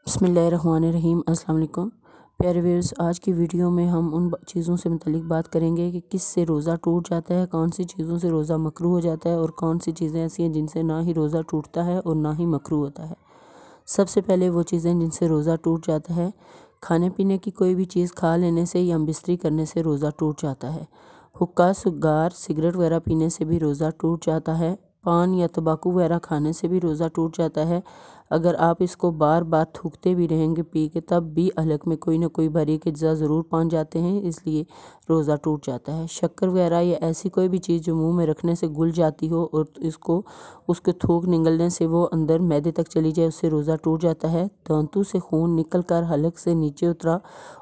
बिस्मिल्लाहिर्रहमानिर्रहीम। अस्सलाम वालेकुम प्यारे व्यूअर्स, आज की वीडियो में हम उन चीज़ों से मुतल्लिक बात करेंगे कि किस से रोज़ा टूट जाता है, कौन सी चीज़ों से रोज़ा मकरूह हो जाता है और कौन सी चीज़ें ऐसी हैं जिनसे ना ही रोज़ा टूटता है और ना ही मकरूह होता है। सबसे पहले वो चीज़ें जिनसे रोज़ा टूट जाता है, खाने पीने की कोई भी चीज़ खा लेने से या बिस्तरी करने से रोज़ा टूट जाता है। हुक्का, सिगार, सिगरेट वगैरह पीने से भी रोज़ा टूट जाता है। पान या तंबाकू वगैरह खाने से भी रोज़ा टूट जाता है। अगर आप इसको बार बार थूकते भी रहेंगे पी के, तब भी हलक में कोई ना कोई बारीक अज्जा ज़रूर पहुंच जाते हैं, इसलिए रोज़ा टूट जाता है। शक्कर वगैरह या ऐसी कोई भी चीज़ जो मुंह में रखने से घुल जाती हो और उसके थूक निगलने से वो अंदर मैदे तक चली जाए, उससे रोज़ा टूट जाता है। दांतों से खून निकल कर हलक से नीचे उतरा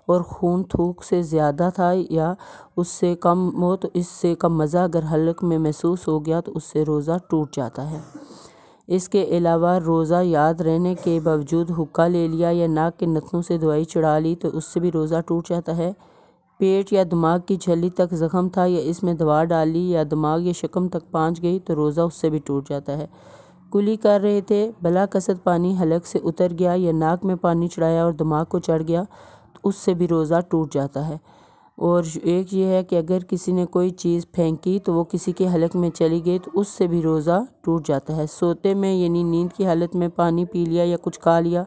और खून थूक से ज़्यादा था या उससे कम हो तो इससे कम मज़ा अगर हलक में महसूस हो गया तो उससे रोज़ा टूट जाता है। इसके अलावा रोज़ा याद रहने के बावजूद हुक्का ले लिया या नाक के नथनों से दवाई चढ़ा ली तो उससे भी रोज़ा टूट जाता है। पेट या दिमाग की झिल्ली तक ज़ख्म था या इसमें दवा डाली या दिमाग या शकम तक पहुंच गई तो रोज़ा उससे भी टूट जाता है। कुली कर रहे थे, बला कसद पानी हलक से उतर गया या नाक में पानी चढ़ाया और दिमाग को चढ़ गया तो उससे भी रोज़ा टूट जाता है। और एक ये है कि अगर किसी ने कोई चीज़ फेंकी तो वो किसी के हलक में चली गई तो उससे भी रोज़ा टूट जाता है। सोते में यानी नींद की हालत में पानी पी लिया या कुछ खा लिया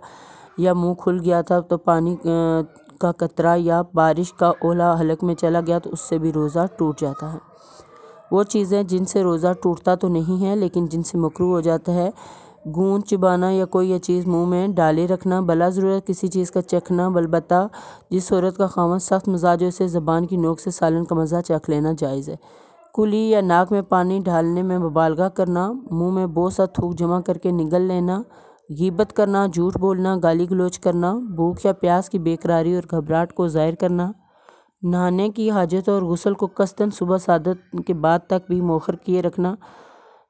या मुंह खुल गया था तो पानी का कतरा या बारिश का ओला हलक में चला गया तो उससे भी रोज़ा टूट जाता है। वो चीज़ें जिनसे रोज़ा टूटता तो नहीं है लेकिन जिनसे मकरूह हो जाता है, गूंद चिबाना या कोई चीज़ मुंह में डाले रखना, बला ज़रूरत किसी चीज़ का चखना, बलबत्ता जिस औरत का खामद सख्त मिजाज हो उसे ज़बान की नोक से सालन का मज़ा चख लेना जायज़ है। कुली या नाक में पानी डालने में मुबालगा करना, मुंह में बहुत सा थूक जमा करके निगल लेना, गीबत करना, झूठ बोलना, गाली गलोच करना, भूख या प्यास की बेकरारी और घबराहट को ज़ाहिर करना, नहाने की हाजत और गुस्ल को कस्तन सुबह सादत के बाद तक भी मौखर किए रखना,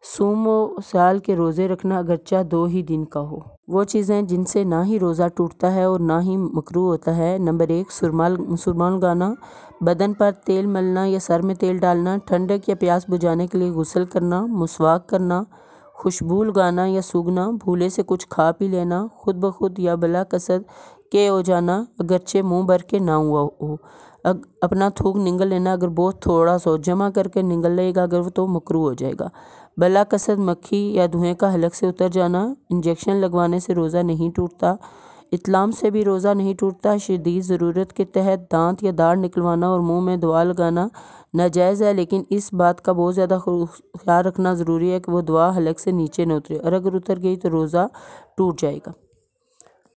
सूम व साल के रोज़े रखना अगरचा 2 ही दिन का हो। वो चीज़ें जिनसे ना ही रोज़ा टूटता है और ना ही मकरूह होता है। नंबर 1, सुरमा लगाना, बदन पर तेल मलना या सर में तेल डालना, ठंडक या प्यास बुझाने के लिए गुस्ल करना, मुसवाक करना, खुशबू लगाना या सूंघना, भूले से कुछ खा पी लेना, खुद ब खुद या बला कसद के हो जाना अगरचे मुँह भर के ना हुआ हो। अपना थूक निगल लेना, अगर बहुत थोड़ा सा जमा करके निगल लेगा अगर वो तो मकरूह हो जाएगा। बला कसद मक्खी या धुएं का हलक से उतर जाना, इंजेक्शन लगवाने से रोज़ा नहीं टूटता, इतलाम से भी रोज़ा नहीं टूटता। शदीद ज़रूरत के तहत दांत या दाढ़ निकलवाना और मुंह में दवा लगाना नाजायज़ है, लेकिन इस बात का बहुत ज़्यादा ख्याल रखना ज़रूरी है कि वो दवा हलक से नीचे न उतरे और अगर उतर गई तो रोज़ा टूट जाएगा।